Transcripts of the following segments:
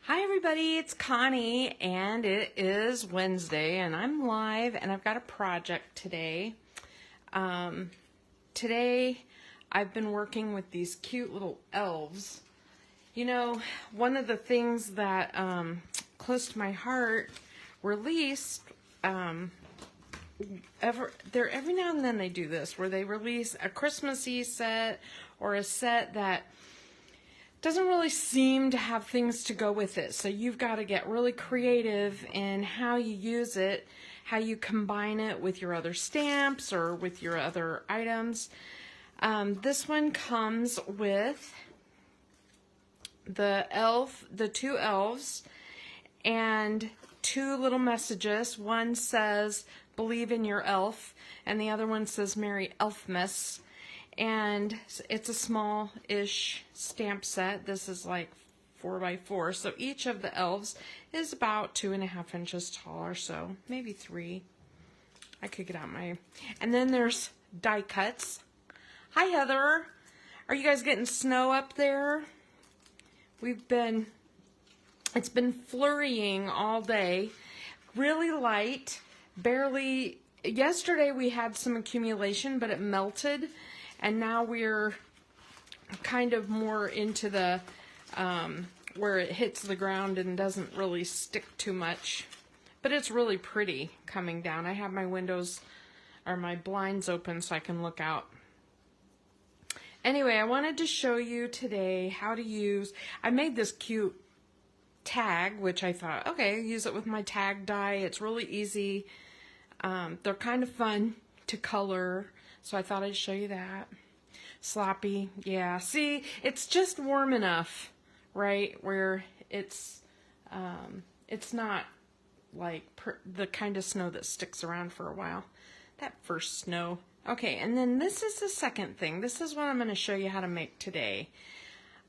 Hi everybody, it's Connie and it is Wednesday and I'm live and I've got a project today. Today I've been working with these cute little elves. You know, one of the things that close to my heart released, every now and then they do this where they release a Christmassy set or a set that doesn't really seem to have things to go with it. So you've got to get really creative in how you use it, how you combine it with your other stamps or with your other items. This one comes with the two elves and two little messages. One says, "Believe in your elf," and the other one says, "Merry Elfmas." And it's a small-ish stamp set. This is like 4x4. So each of the elves is about 2.5 inches tall or so, maybe 3. I could get out my... And then there's die cuts. Hi, Heather. Are you guys getting snow up there? It's been flurrying all day. Really light, barely... Yesterday we had some accumulation, but it melted. And now we're kind of more into the, where it hits the ground and doesn't really stick too much. But it's really pretty coming down. I have my windows, or my blinds open so I can look out. Anyway, I wanted to show you today how to use, I made this cute tag, which I thought, okay, use it with my tag die. It's really easy. They're kind of fun to color. So I thought I'd show you that. Sloppy, yeah. See, it's just warm enough, right? Where it's not like the kind of snow that sticks around for a while. That first snow. Okay, and then this is the second thing. This is what I'm going to show you how to make today.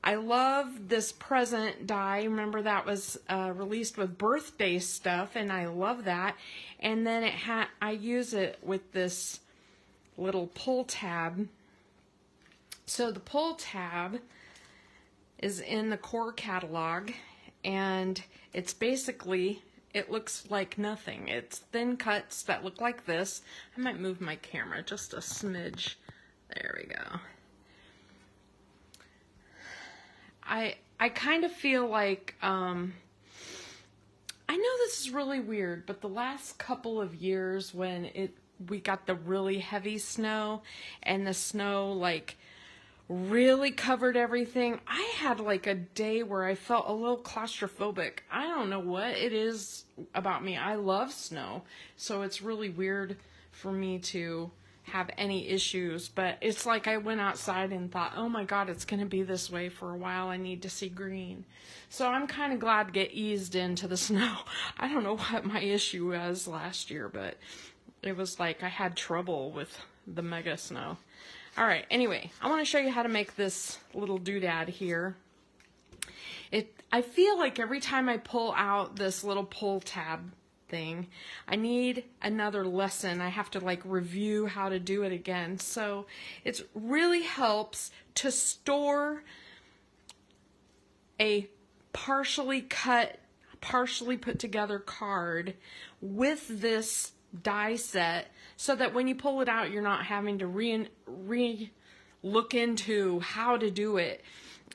I love this present die. Remember that was released with birthday stuff, and I love that. And then I use it with this little pull tab. So the pull tab is in the core catalog, and it's basically, it looks like nothing. It's thin cuts that look like this. I might move my camera just a smidge. There we go. I kind of feel like, I know this is really weird, but the last couple of years when we got the really heavy snow and the snow like really covered everything, I had like a day where I felt a little claustrophobic. I don't know what it is about me. I love snow, so it's really weird for me to have any issues, but it's like I went outside and thought, oh my God, it's going to be this way for a while. I need to see green. So I'm kind of glad to get eased into the snow. I don't know what my issue was last year, but it was like I had trouble with the mega snow. All right, anyway, I want to show you how to make this little doodad here. I feel like every time I pull out this little pull tab thing, I need another lesson. I have to like review how to do it again. So it really helps to store a partially cut, partially put together card with this die set so that when you pull it out, you're not having to look into how to do it,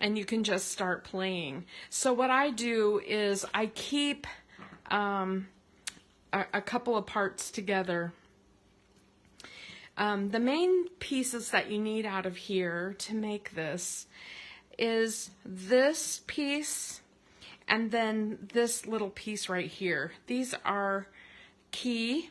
and you can just start playing. So what I do is I keep a couple of parts together. The main pieces that you need out of here to make this is this piece and then this little piece right here. These are key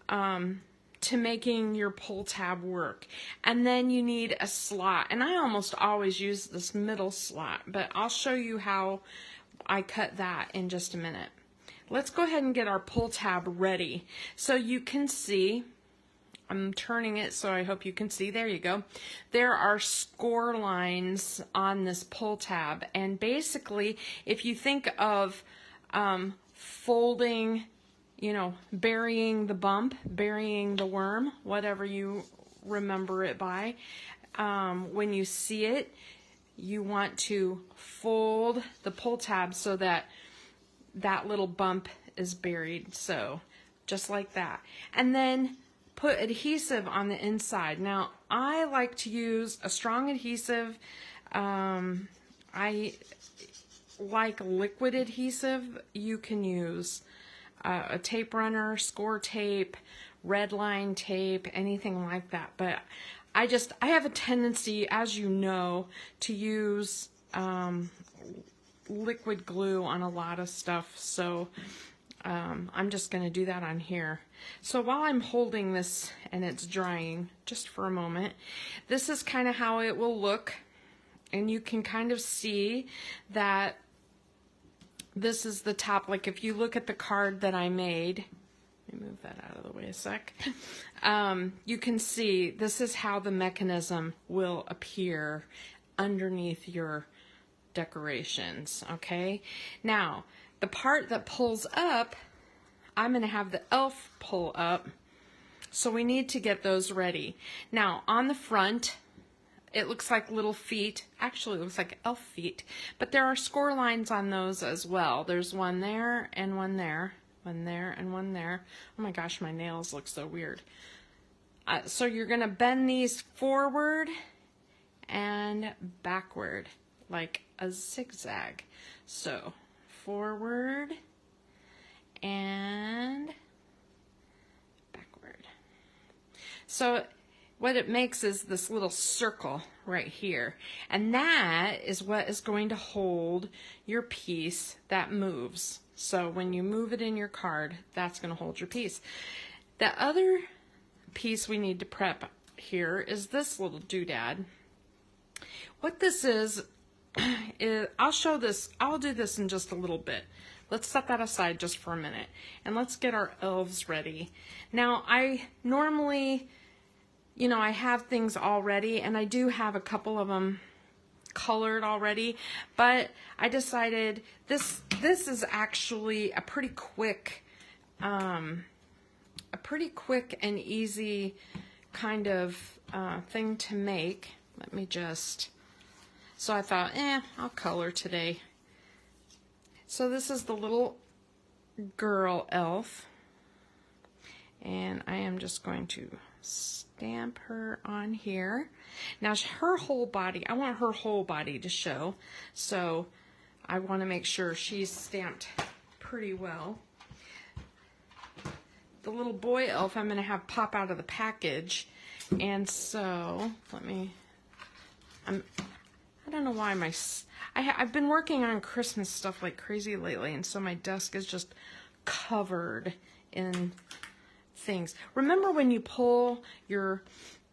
to making your pull tab work. And then you need a slot, and I almost always use this middle slot, but I'll show you how I cut that in just a minute. Let's go ahead and get our pull tab ready. So you can see, I'm turning it so I hope you can see, there you go. There are score lines on this pull tab, and basically if you think of folding, you know, burying the bump, burying the worm, whatever you remember it by, when you see it, you want to fold the pull tab so that that little bump is buried. So just like that. And then put adhesive on the inside. Now, I like to use a strong adhesive. I like liquid adhesive. You can use a tape runner, score tape, red line tape, anything like that. But I have a tendency, as you know, to use liquid glue on a lot of stuff. So I'm just going to do that on here. So while I'm holding this and it's drying, just for a moment, this is kind of how it will look. And you can kind of see that this is the top. Like if you look at the card that I made, let me move that out of the way a sec. You can see this is how the mechanism will appear underneath your decorations. Okay. Now, the part that pulls up, I'm going to have the elf pull up. So we need to get those ready. Now, on the front, it looks like little feet. Actually, it looks like elf feet. But there are score lines on those as well. There's one there and one there. One there and one there. Oh my gosh, my nails look so weird. So you're going to bend these forward and backward like a zigzag. So forward and backward. So what it makes is this little circle right here. And that is what is going to hold your piece that moves. So when you move it in your card, that's going to hold your piece. The other piece we need to prep here is this little doodad. What this is I'll do this in just a little bit. Let's set that aside just for a minute. And let's get our elves ready. Now, I normally, I have things already, and I do have a couple of them colored already, but I decided this is actually a pretty quick and easy kind of thing to make. Let me just, so I thought, I'll color today. So this is the little girl elf, and I am just going to stamp her on here. Now her whole body, I want her whole body to show, so I want to make sure she's stamped pretty well. The little boy elf I'm going to have pop out of the package, and so I don't know why I've been working on Christmas stuff like crazy lately, and so my desk is just covered in things. Remember when you pull your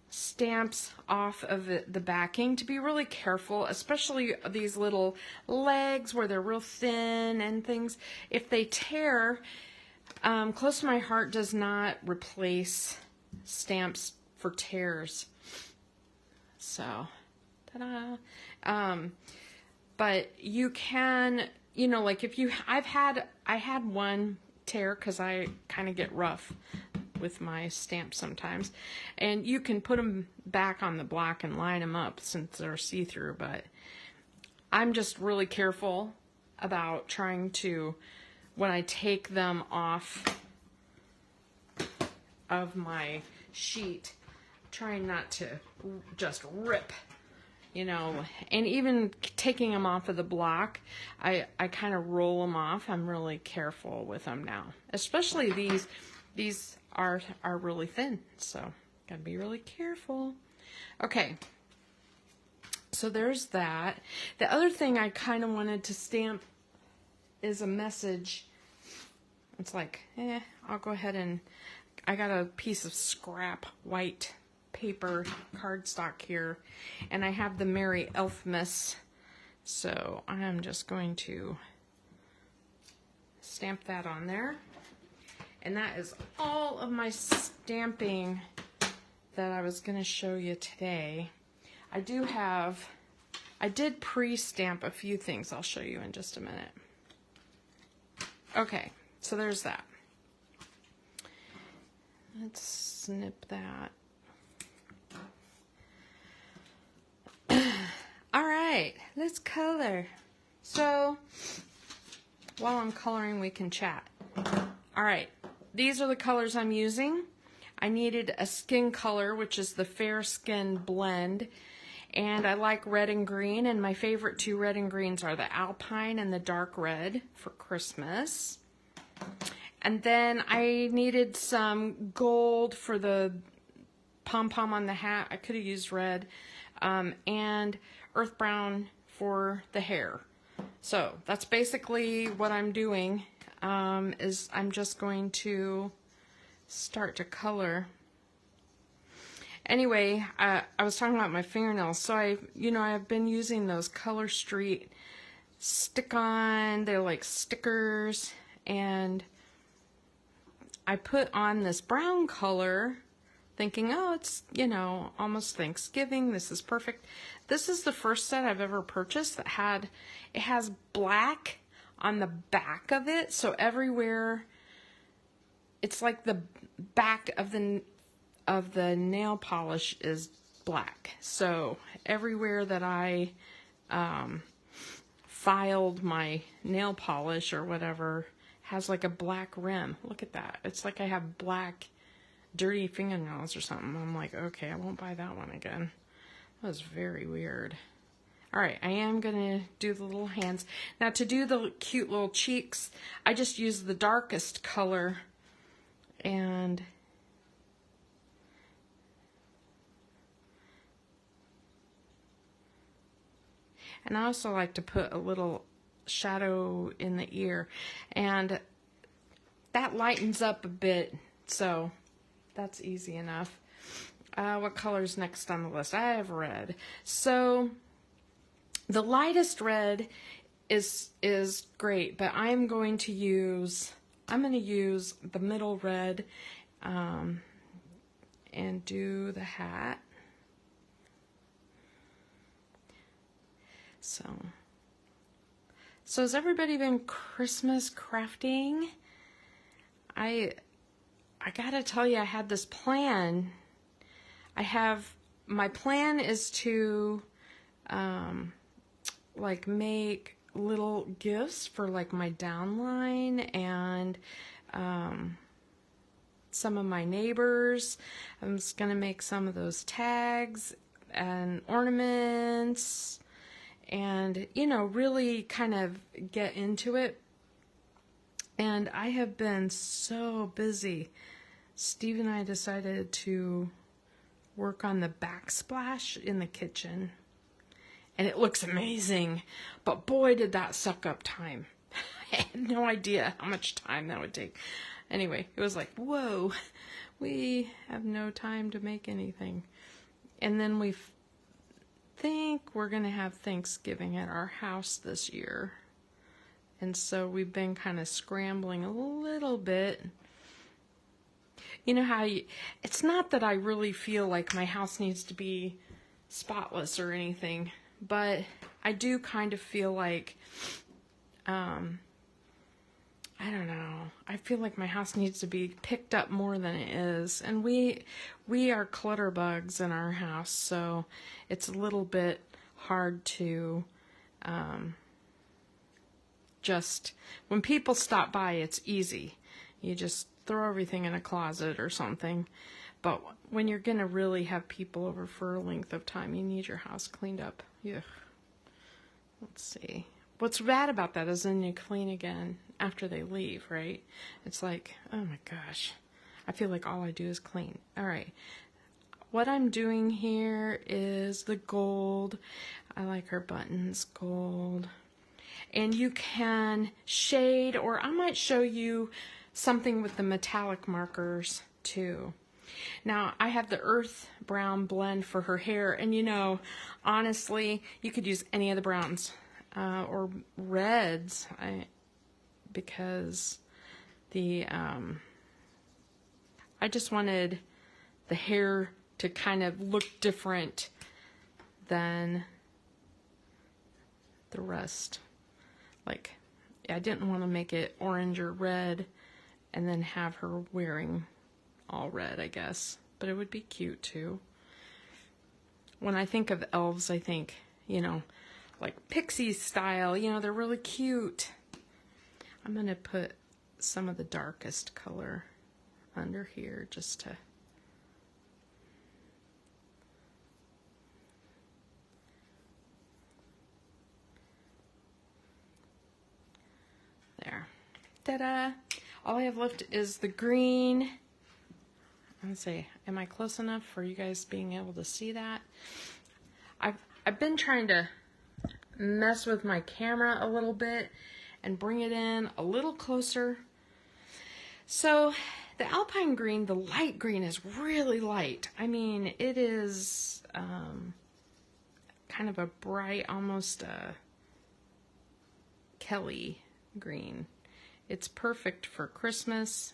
stamps off of the backing to be really careful, especially these little legs where they're real thin and things. If they tear, Close to My Heart does not replace stamps for tears. So, ta-da. But you can, like if I had one tear because I kind of get rough with my stamps sometimes, and you can put them back on the block and line them up since they're see-through, but I'm just really careful about trying to, when I take them off of my sheet, trying not to just rip, and even taking them off of the block, I kind of roll them off. I'm really careful with them now, especially these are really thin, so gotta be really careful. Okay, so there's that. The other thing I kind of wanted to stamp is a message. It's like, I'll go ahead and, I got a piece of scrap white paper cardstock here, and I have the Merry Elfmas, so I'm just going to stamp that on there. And that is all of my stamping that I was going to show you today. I did pre-stamp a few things I'll show you in just a minute. Okay, so there's that. Let's snip that. All right. right, let's color. So, while I'm coloring, we can chat. All right, these are the colors I'm using. I needed a skin color, which is the Fair Skin Blend. And I like red and green, and my favorite two red and greens are the Alpine and the Dark Red for Christmas. And then I needed some gold for the pom-pom on the hat. I could have used red. And earth brown for the hair. So that's basically what I'm doing, is I'm just going to start to color. Anyway, I was talking about my fingernails. So I've been using those Color Street stick-on. They're like stickers, and I put on this brown color, thinking, oh, it's almost Thanksgiving. This is perfect. This is the first set I've ever purchased that has black on the back of it. So everywhere, it's like the back of the nail polish is black. So everywhere that I filed my nail polish or whatever has like a black rim. Look at that. It's like I have black dirty fingernails or something. I'm like, okay, I won't buy that one again. That was very weird. All right, I am gonna do the little hands. Now to do the cute little cheeks, I just use the darkest color, and I also like to put a little shadow in the ear, and that lightens up a bit, so that's easy enough. What color's next on the list? I have red. So the lightest red is great, but I'm going to use the middle red and do the hat. So has everybody been Christmas crafting? I gotta tell you, I had this plan. My plan is to like make little gifts for like my downline and some of my neighbors. I'm just gonna make some of those tags and ornaments, and really kind of get into it. And I have been so busy. Steve and I decided to work on the backsplash in the kitchen, and it looks amazing, but boy did that suck up time. I had no idea how much time that would take. Anyway, it was like, whoa, we have no time to make anything. And then we think we're gonna have Thanksgiving at our house this year, and so we've been kind of scrambling a little bit. You know how it's not that I really feel like my house needs to be spotless or anything, but I do kind of feel like, I don't know, I feel like my house needs to be picked up more than it is. And we are clutter bugs in our house, so it's a little bit hard to, just, when people stop by, it's easy. You just throw everything in a closet or something. But when you're going to really have people over for a length of time, you need your house cleaned up. Ugh. Let's see. What's bad about that is then you clean again after they leave, right? It's like, oh my gosh. I feel like all I do is clean. All right. What I'm doing here is the gold. I like her buttons gold. And you can shade, or I might show you something with the metallic markers too. Now I have the earth brown blend for her hair, and honestly, you could use any of the browns or reds, because I just wanted the hair to kind of look different than the rest. Like, I didn't want to make it orange or red and then have her wearing all red, I guess. But it would be cute too. When I think of elves, I think, like pixie style. You know, they're really cute. I'm going to put some of the darkest color under here just to... There. Ta-da! All I have left is the green. Let's see, am I close enough for you guys being able to see that? I've been trying to mess with my camera a little bit and bring it in a little closer. So the Alpine green, the light green, is really light. I mean, it is kind of a bright, almost Kelly green. It's perfect for Christmas.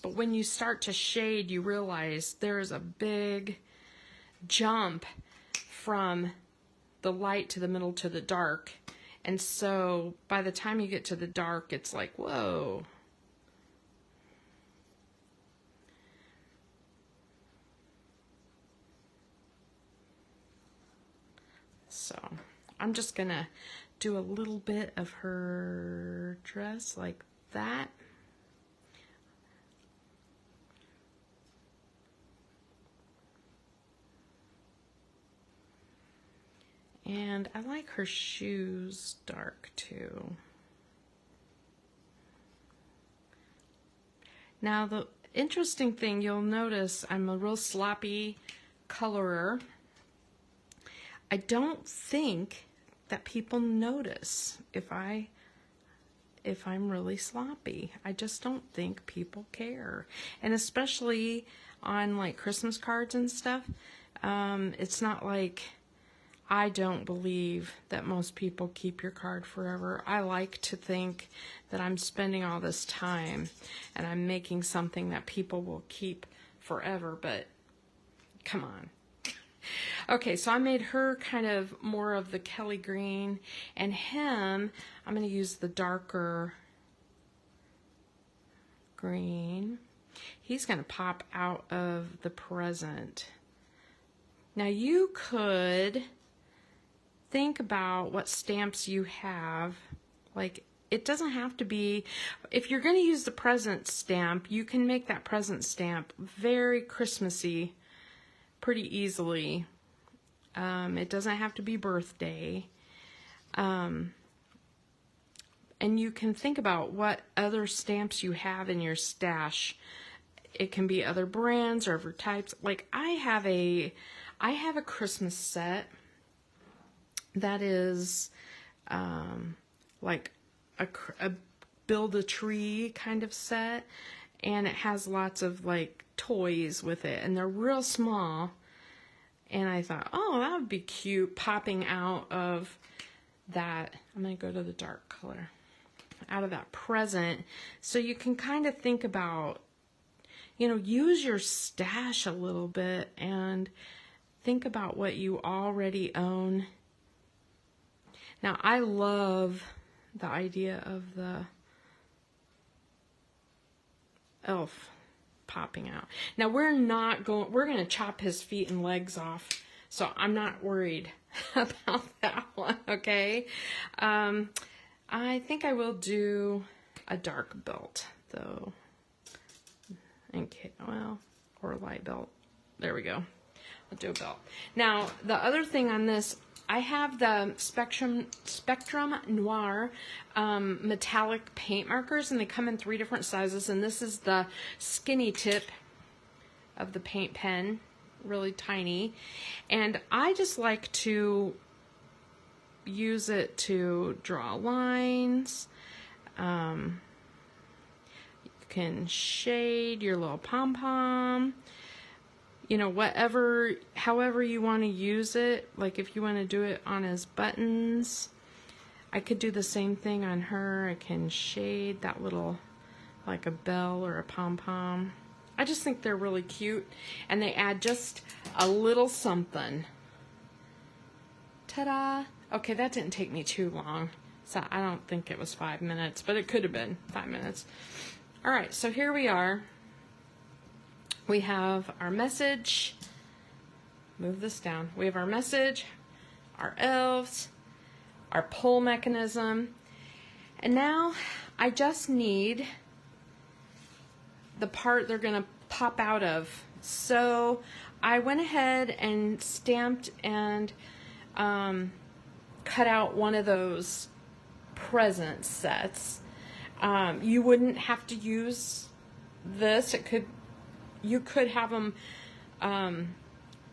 But when you start to shade, you realize there's a big jump from the light to the middle to the dark. And so by the time you get to the dark, it's like, whoa. So I'm just gonna do a little bit of her dress like that. And I like her shoes dark too. Now the interesting thing, you'll notice I'm a real sloppy colorer. I don't think that people notice if I'm really sloppy. I just don't think people care. And especially on like Christmas cards and stuff, it's not like... I don't believe that most people keep your card forever. I like to think that I'm spending all this time and I'm making something that people will keep forever, but come on. Okay, so I made her kind of more of the Kelly green, and him, I'm going to use the darker green. He's going to pop out of the present. Now you could... think about what stamps you have. Like, it doesn't have to be, if you're going to use the present stamp, you can make that present stamp very Christmassy pretty easily. It doesn't have to be birthday. And you can think about what other stamps you have in your stash. It can be other brands or other types. Like, I have a Christmas set that is like a build a tree kind of set, and it has lots of like toys with it, and they're real small, and I thought, oh, that would be cute popping out of that. I'm going to go to the dark color, out of that present, so you can kind of think about, you know, use your stash a little bit and think about what you already own. Now, I love the idea of the elf popping out. Now, we're going to chop his feet and legs off, so I'm not worried about that one, okay? I think I will do a dark belt, though. Okay, well, or a light belt. There we go. I'll do a belt. Now, the other thing on this, I have the Spectrum Noir metallic paint markers, and they come in 3 different sizes, and this is the skinny tip of the paint pen, really tiny, and I just like to use it to draw lines. You can shade your little pom-pom. You know, however you want to use it. Like if you want to do it on his buttons, I could do the same thing on her. I can shade that little, like a bell or a pom-pom. I just think they're really cute, and they add just a little something. Ta-da! Okay, that didn't take me too long. So I don't think it was 5 minutes, but it could have been 5 minutes. All right, so here we are. We have our message. Move this down. We have our message, our elves, our pull mechanism, and now I just need the part they're going to pop out of. So I went ahead and stamped and cut out one of those present sets. You wouldn't have to use this. You could have them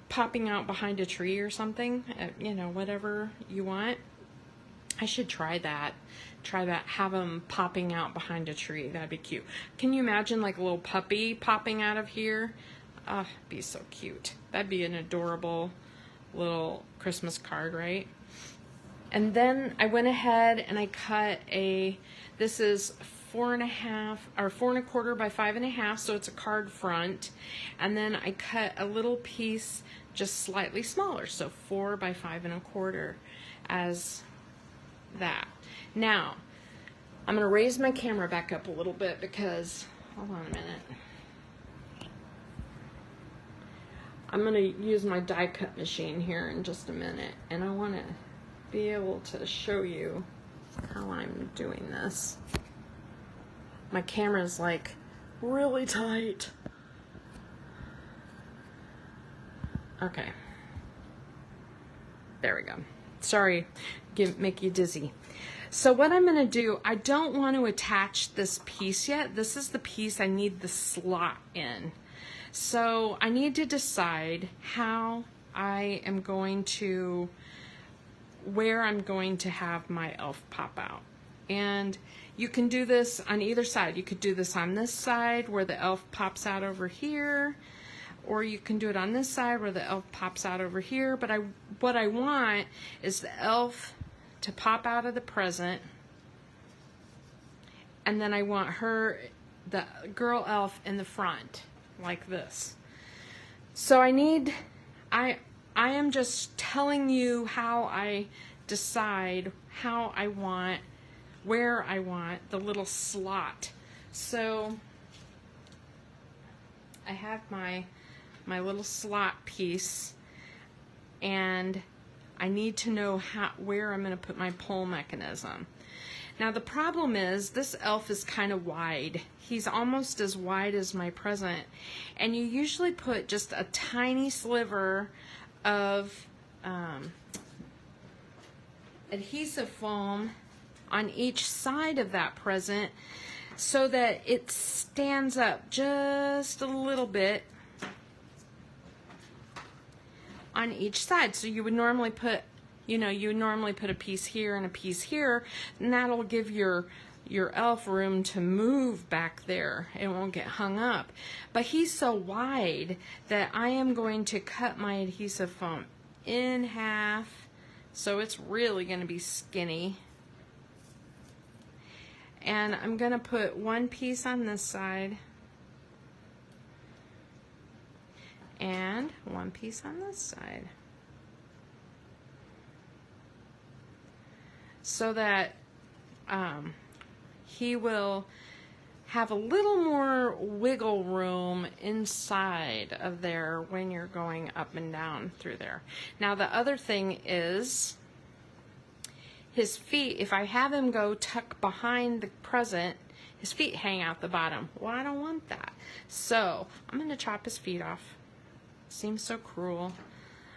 popping out behind a tree or something, you know, whatever you want. I should try that. Have them popping out behind a tree. That'd be cute. Can you imagine like a little puppy popping out of here? Be so cute. That'd be an adorable little Christmas card, right? And then I went ahead and I cut this is 4.5 or 4.25 by 5.5, so it's a card front. And then I cut a little piece just slightly smaller, so 4 by 5.25 as that. Now, I'm going to raise my camera back up a little bit because, hold on a minute. I'm going to use my die cut machine here in just a minute, and I want to be able to show you how I'm doing this. My camera's like really tight. Okay. There we go. Sorry, make you dizzy. So what I'm going to do, I don't want to attach this piece yet. This is the piece I need the slot in. So I need to decide how I am going to, where I'm going to have my elf pop out. And you can do this on either side. You could do this on this side where the elf pops out over here, or you can do it on this side where the elf pops out over here. But what I want is the elf to pop out of the present, and then I want the girl elf in the front, like this. So I am just telling you how I decide where I want the little slot. So I have my little slot piece, and I need to know where I'm going to put my pull mechanism. Now the problem is this elf is kind of wide. He's almost as wide as my present, and you usually put just a tiny sliver of adhesive foam on each side of that present so that it stands up just a little bit on each side. So you would normally put, a piece here and a piece here, and that'll give your elf room to move back there. It won't get hung up. But he's so wide that I am going to cut my adhesive foam in half, so it's really going to be skinny. And I'm going to put one piece on this side and one piece on this side, so that he will have a little more wiggle room inside of there when you're going up and down through there. Now the other thing is his feet. If I have him go tuck behind the present, his feet hang out the bottom. Well, I don't want that. So I'm going to chop his feet off. Seems so cruel.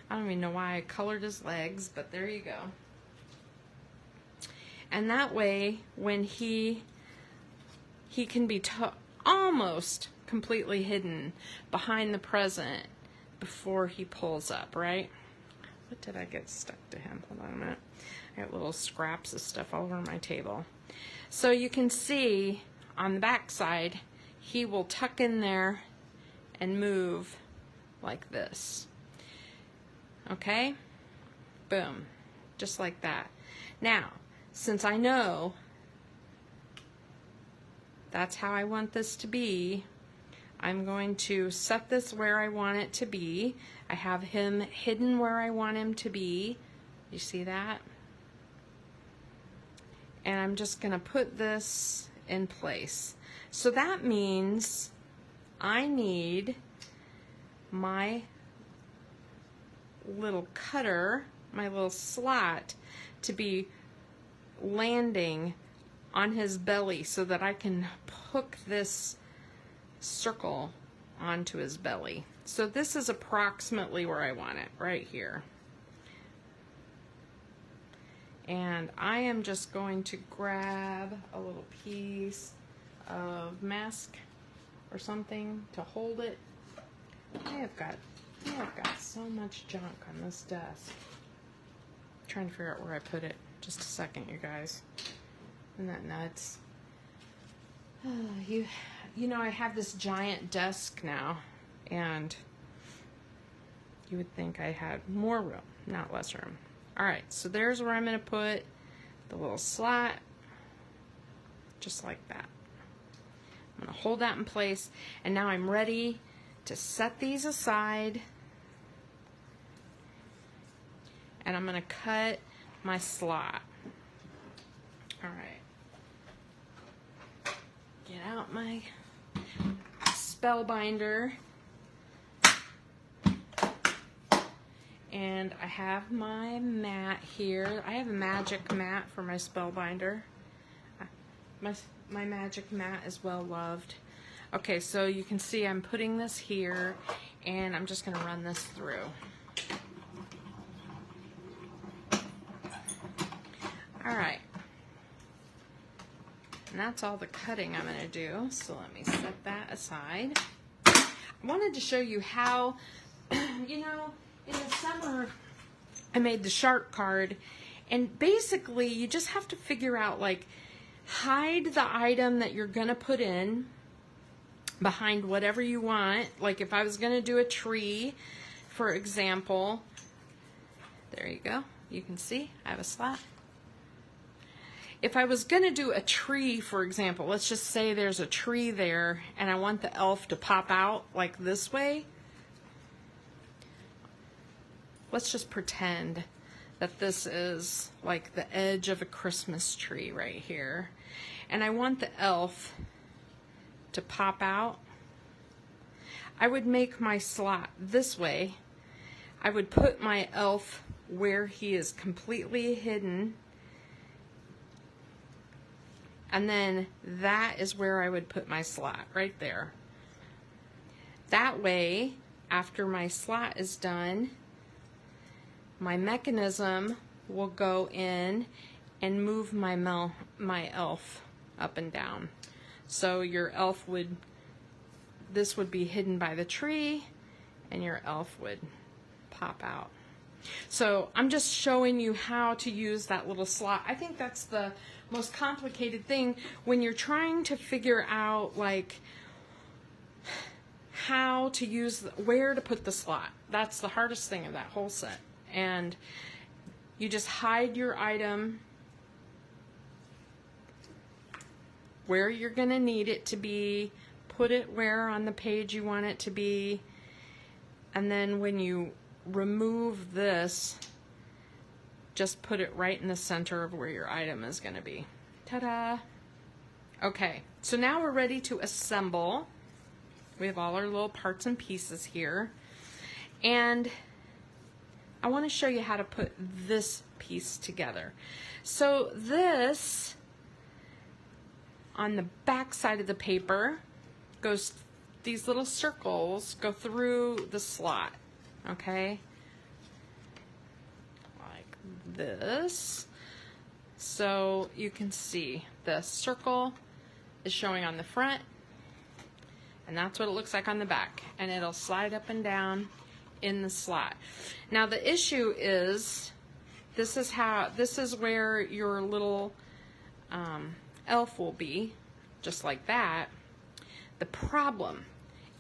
I don't even know why I colored his legs, but there you go. And that way, when he can be almost completely hidden behind the present before he pulls up, right? What did I get stuck to him? Hold on a minute. I got little scraps of stuff all over my table. So you can see on the back side, he will tuck in there and move like this. Okay? Boom. Just like that. Now, since I know that's how I want this to be, I'm going to set this where I want it to be. I have him hidden where I want him to be. You see that? And I'm just going to put this in place. So that means I need my little cutter my little slot to be landing on his belly so that I can hook this circle onto his belly. So this is approximately where I want it, right here. And I am just going to grab a little piece of mask or something to hold it. I have got so much junk on this desk. I'm trying to figure out where I put it. Just a second, you guys. Isn't that nuts? You know, I have this giant desk now, and you would think I had more room, not less room. All right, so there's where I'm going to put the little slot, just like that. I'm going to hold that in place, and now I'm ready to set these aside, and I'm going to cut my slot. All right. Get out my spellbinder. And I have my mat here. I have a magic mat for my spellbinder. My magic mat is well loved. Okay, so you can see I'm putting this here, and I'm just going to run this through. All right. And that's all the cutting I'm going to do. So let me set that aside. I wanted to show you how, you know, in the summer, I made the shark card, and basically you just have to figure out, like, hide the item that you're going to put in behind whatever you want. Like if I was going to do a tree, for example, there you go. You can see I have a slot. If I was going to do a tree, for example, let's just say there's a tree there and I want the elf to pop out like this way. Let's just pretend that this is like the edge of a Christmas tree right here. And I want the elf to pop out. I would make my slot this way. I would put my elf where he is completely hidden. And then that is where I would put my slot, right there. That way, after my slot is done, my mechanism will go in and move my elf up and down. So your elf would, this would be hidden by the tree, and your elf would pop out. So I'm just showing you how to use that little slot. I think that's the most complicated thing when you're trying to figure out, like, how to use, where to put the slot. That's the hardest thing of that whole set. And you just hide your item where you're going to need it to be, put it where on the page you want it to be, and then when you remove this, just put it right in the center of where your item is going to be. Ta-da! Okay, so now we're ready to assemble. We have all our little parts and pieces here, and I want to show you how to put this piece together. So this, on the back side of the paper, goes, these little circles go through the slot, okay? Like this. So you can see the circle is showing on the front, and that's what it looks like on the back. And it'll slide up and down in the slot. Now the issue is, this is where your little elf will be, just like that. The problem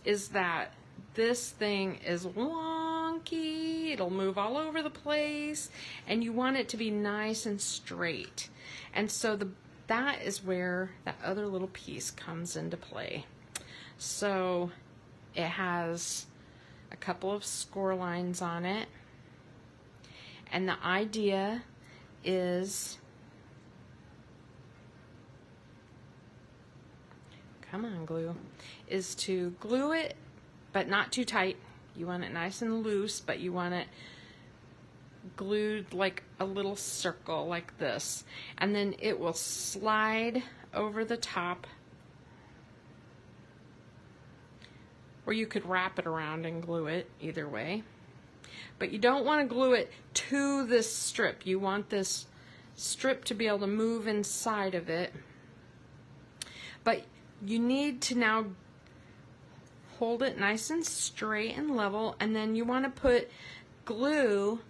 is that this thing is wonky. It'll move all over the place, and you want it to be nice and straight. And so that is where that other little piece comes into play. So it has a couple of score lines on it, and the idea is, come on glue, is to glue it, but not too tight. You want it nice and loose, but you want it glued like a little circle like this, and then it will slide over the top, or you could wrap it around and glue it, either way. But you don't want to glue it to this strip. You want this strip to be able to move inside of it. But you need to now hold it nice and straight and level, and then you want to put glue,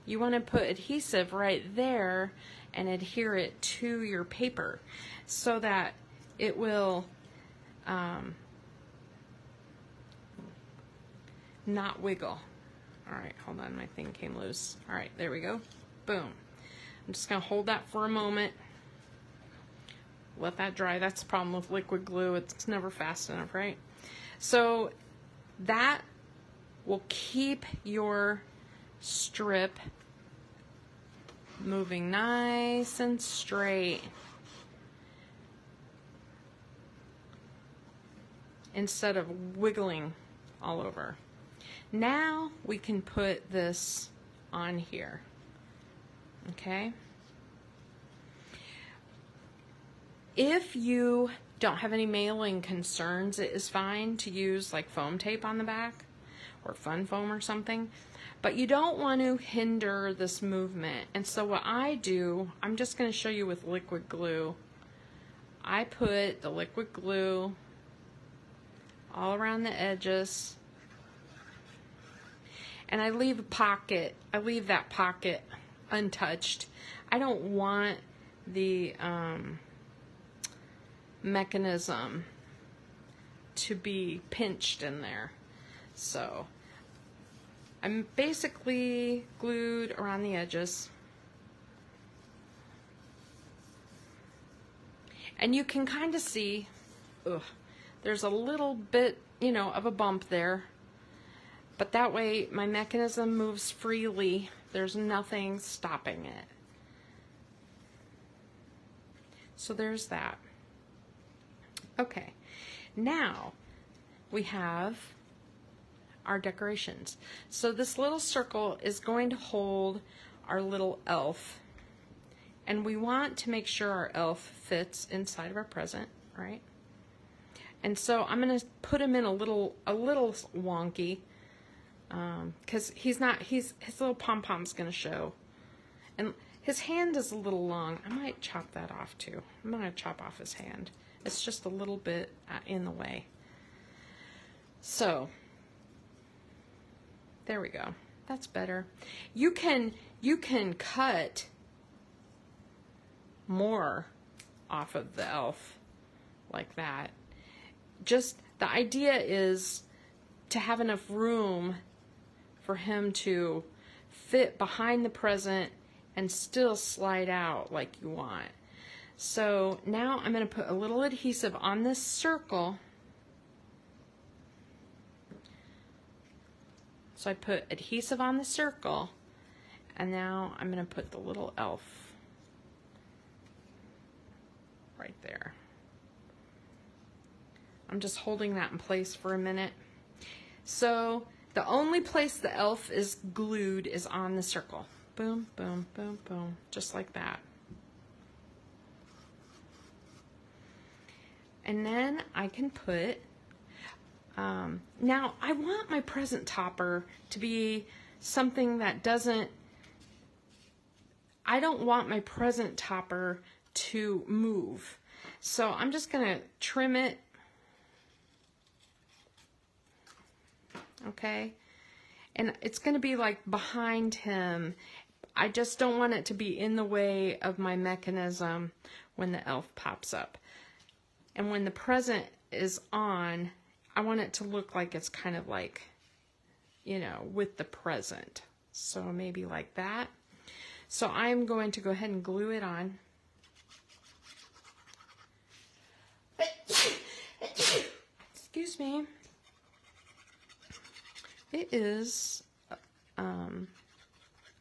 you want to put adhesive right there and adhere it to your paper so that it will not wiggle. All right, hold on, my thing came loose. All right, there we go. Boom. I'm just gonna hold that for a moment. Let that dry. That's the problem with liquid glue. It's never fast enough, right? So that will keep your strip moving nice and straight instead of wiggling all over. Now we can put this on here, okay? If you don't have any mailing concerns, it is fine to use like foam tape on the back or fun foam or something, but you don't want to hinder this movement. And so what I do, I'm just going to show you with liquid glue. I put the liquid glue all around the edges, and I leave a pocket. I leave that pocket untouched. I don't want the mechanism to be pinched in there. So I'm basically glued around the edges. And you can kind of see, there's a little bit, you know, of a bump there. But that way my mechanism moves freely. There's nothing stopping it. So there's that. Okay, now we have our decorations. So this little circle is going to hold our little elf, and we want to make sure our elf fits inside of our present, right? And so I'm going to put him in a little wonky, because his little pom-pom's going to show, and his hand is a little long. I might chop that off too. I'm going to chop off his hand. It's just a little bit in the way. So there we go. That's better. You can cut more off of the elf like that. Just the idea is to have enough room for him to fit behind the present and still slide out like you want. So now I'm going to put a little adhesive on this circle. So I put adhesive on the circle, and now I'm going to put the little elf right there. I'm just holding that in place for a minute. So the only place the elf is glued is on the circle. Boom, boom, boom, boom, just like that. And then I can put, now I want my present topper to be something that doesn't, I don't want my present topper to move. So I'm just going to trim it, okay? And it's going to be like behind him. I just don't want it to be in the way of my mechanism when the elf pops up. And when the present is on, I want it to look like it's kind of like, you know, with the present. So maybe like that. So I'm going to go ahead and glue it on. Excuse me. It is a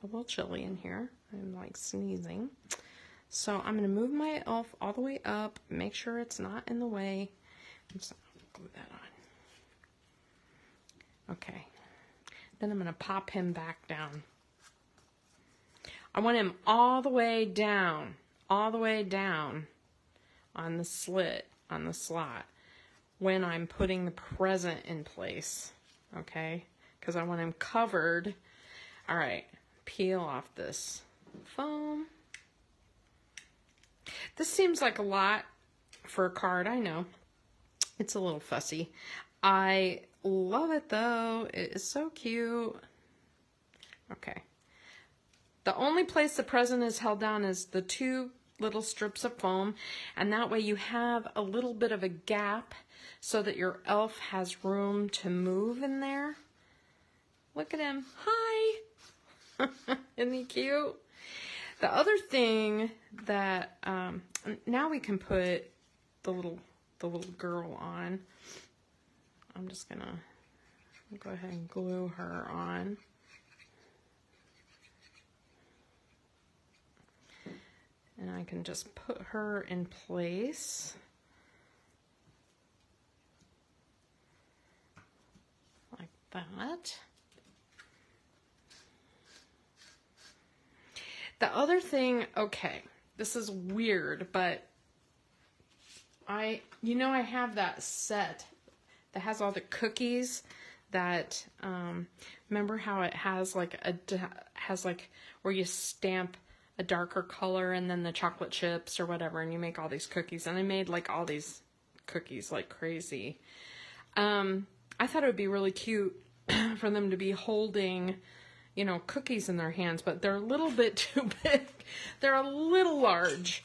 little chilly in here. I'm like sneezing. So I'm going to move my elf all the way up, make sure it's not in the way. I'm just going to glue that on. Okay. Then I'm going to pop him back down. I want him all the way down on the slit, on the slot, when I'm putting the present in place, okay? Because I want him covered. All right, peel off this foam. This seems like a lot for a card, I know. It's a little fussy. I love it though. It is so cute. Okay. The only place the present is held down is the two little strips of foam, and that way you have a little bit of a gap so that your elf has room to move in there. Look at him. Hi. Isn't he cute? The other thing that now we can put the little girl on. I'm just gonna go ahead and glue her on. And I can just put her in place. Like that. The other thing, okay, this is weird, but I have that set that has all the cookies that, remember how it has like where you stamp a darker color and then the chocolate chips or whatever, and you make all these cookies. And I made like all these cookies like crazy. I thought it would be really cute for them to be holding, you know, cookies in their hands, but they're a little bit too big. They're a little large.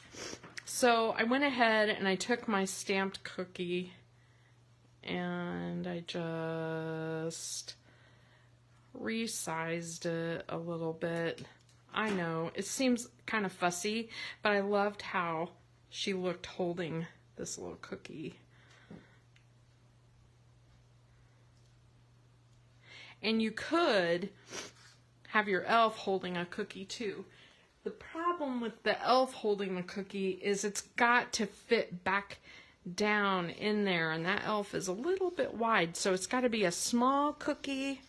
So I went ahead and I took my stamped cookie and I just resized it a little bit. I know, it seems kind of fussy, but I loved how she looked holding this little cookie. And you could have your elf holding a cookie too. The problem with the elf holding the cookie is it's got to fit back down in there, and that elf is a little bit wide, so it's got to be a small cookie.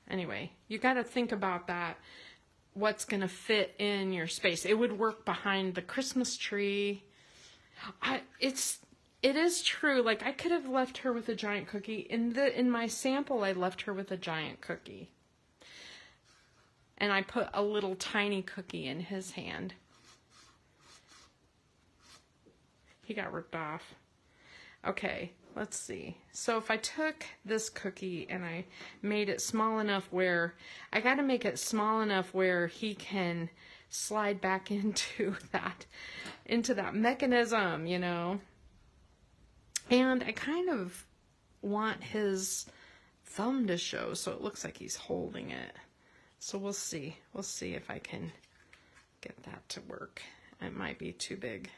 Anyway, you got to think about that, what's going to fit in your space. It would work behind the Christmas tree. It is true. Like, I could have left her with a giant cookie. In my sample, I left her with a giant cookie. And I put a little tiny cookie in his hand. He got ripped off. Okay, let's see. So if I took this cookie and I made it small enough where, I got to make it small enough where he can slide back into that mechanism, you know. And I kind of want his thumb to show so it looks like he's holding it. So we'll see. We'll see if I can get that to work. It might be too big.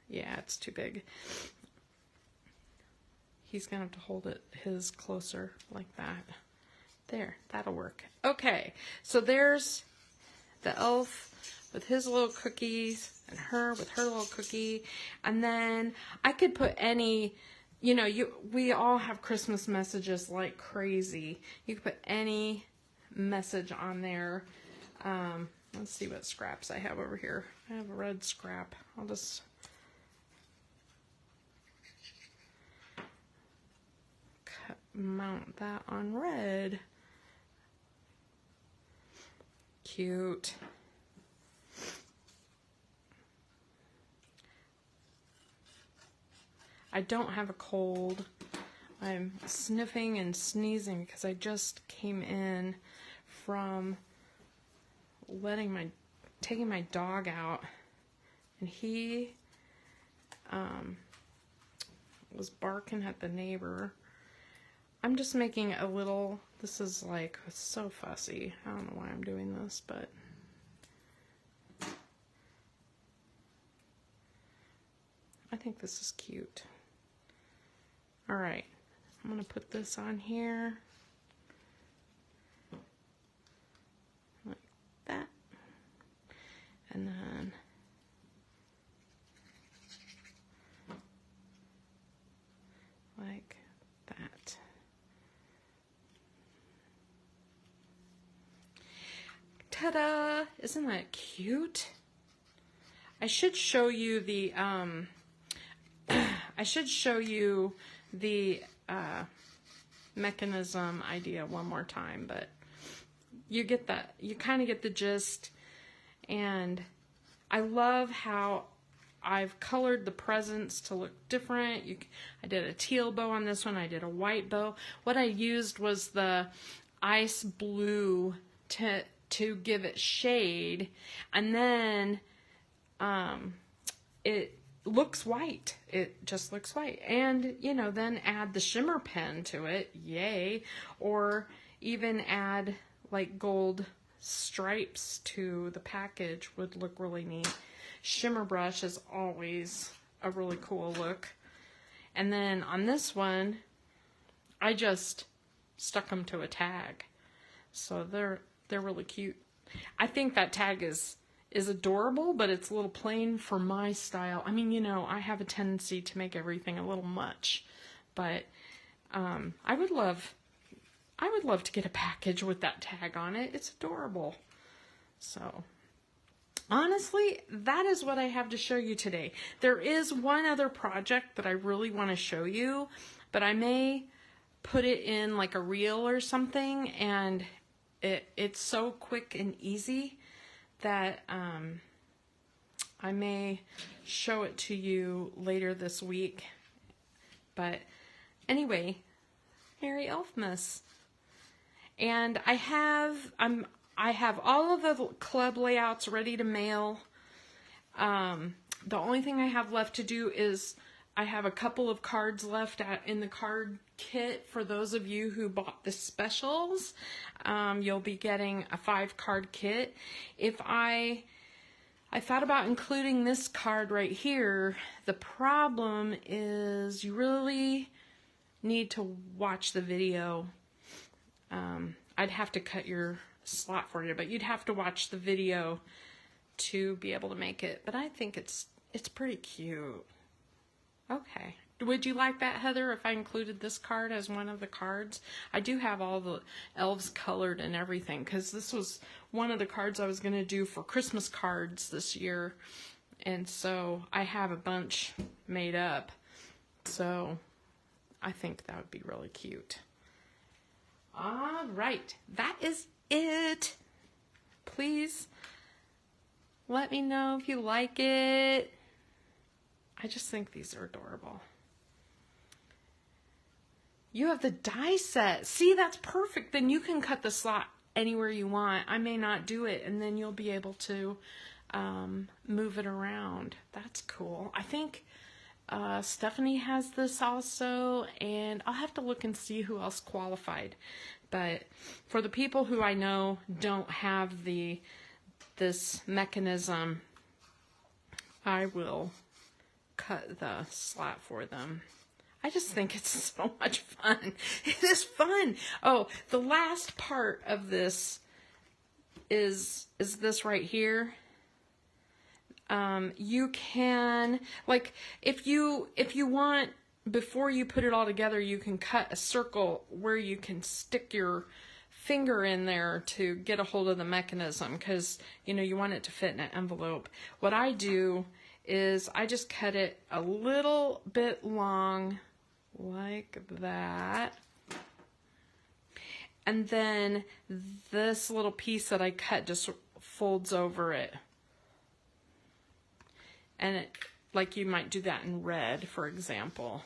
Yeah, it's too big. He's going to have to hold his closer like that. There, that'll work. Okay, so there's the elf with his little cookies and her with her little cookie. And then I could put any, you know, we all have Christmas messages like crazy. You could put any message on there. Let's see what scraps I have over here. I have a red scrap. I'll just mount that on red. Cute. I don't have a cold. I'm sniffing and sneezing because I just came in from taking my dog out, and he was barking at the neighbor. I'm just making a little, this is like so fussy. I don't know why I'm doing this, but I think this is cute. All right, I'm gonna put this on here like that, and then like that. Ta-da! Isn't that cute? I should show you the, mechanism idea one more time, but you get that, you kind of get the gist. And I love how I've colored the presents to look different. I did a teal bow on this one. I did a white bow. What I used was the ice blue to give it shade, and then it looks white. It just looks white. And, you know, then add the shimmer pen to it. Yay. Or even add like gold stripes to the package would look really neat. Shimmer brush is always a really cool look. And then on this one, I just stuck them to a tag. So they're really cute. I think that tag is adorable, but it's a little plain for my style. I mean, you know, I have a tendency to make everything a little much, but I would love to get a package with that tag on it. It's adorable. So, honestly, that is what I have to show you today. There is one other project that I really want to show you, but I may put it in like a reel or something, and it's so quick and easy that I may show it to you later this week. But anyway, Merry Elfmas. And I have all of the club layouts ready to mail. The only thing I have left to do is I have a couple of cards left in the card kit for those of you who bought the specials. You'll be getting a 5-card kit. I thought about including this card right here. The problem is you really need to watch the video. I'd have to cut your slot for you, but you'd have to watch the video to be able to make it. But I think it's pretty cute. Okay. Would you like that, Heather, if I included this card as one of the cards? I do have all the elves colored and everything, because this was one of the cards I was going to do for Christmas cards this year. And so I have a bunch made up. So I think that would be really cute. All right. That is it. Please let me know if you like it. I just think these are adorable. You have the die set. See, that's perfect. Then you can cut the slot anywhere you want. I may not do it, and then you'll be able to move it around. That's cool. I think Stephanie has this also, and I'll have to look and see who else qualified. But for the people who I know don't have this mechanism, I will cut the slat for them. I just think it's so much fun. It is fun. Oh, the last part of this is this right here. You can, like, if you want, before you put it all together, you can cut a circle where you can stick your finger in there to get a hold of the mechanism, because, you know, you want it to fit in an envelope. What I do is I just cut it a little bit long, like that. And then this little piece that I cut just folds over it. And it, like you might do that in red, for example.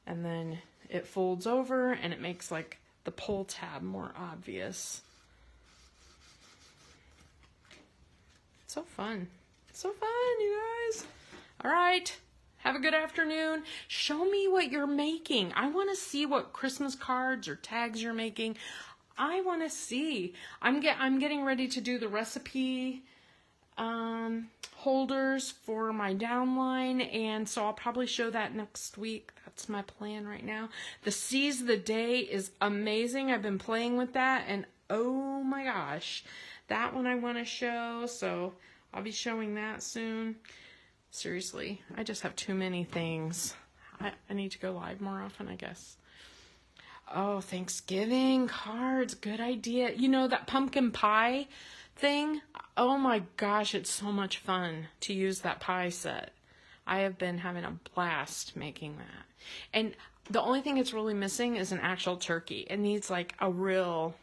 And then it folds over and it makes like the pull tab more obvious. So fun. So fun, you guys. All right. Have a good afternoon. Show me what you're making. I want to see what Christmas cards or tags you're making. I want to see. I'm getting ready to do the recipe holders for my downline, and so I'll probably show that next week. That's my plan right now. The Seize the Day is amazing. I've been playing with that, and oh my gosh, that one I want to show, so I'll be showing that soon. Seriously, I just have too many things. I need to go live more often, I guess. Oh, Thanksgiving cards, good idea. You know, that pumpkin pie thing. Oh my gosh, it's so much fun to use that pie set. I have been having a blast making that. And the only thing it's really missing is an actual turkey. It needs like a real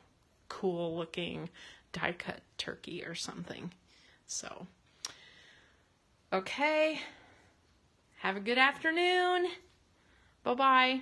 cool looking die cut turkey or something. So, okay. Have a good afternoon. Bye-bye.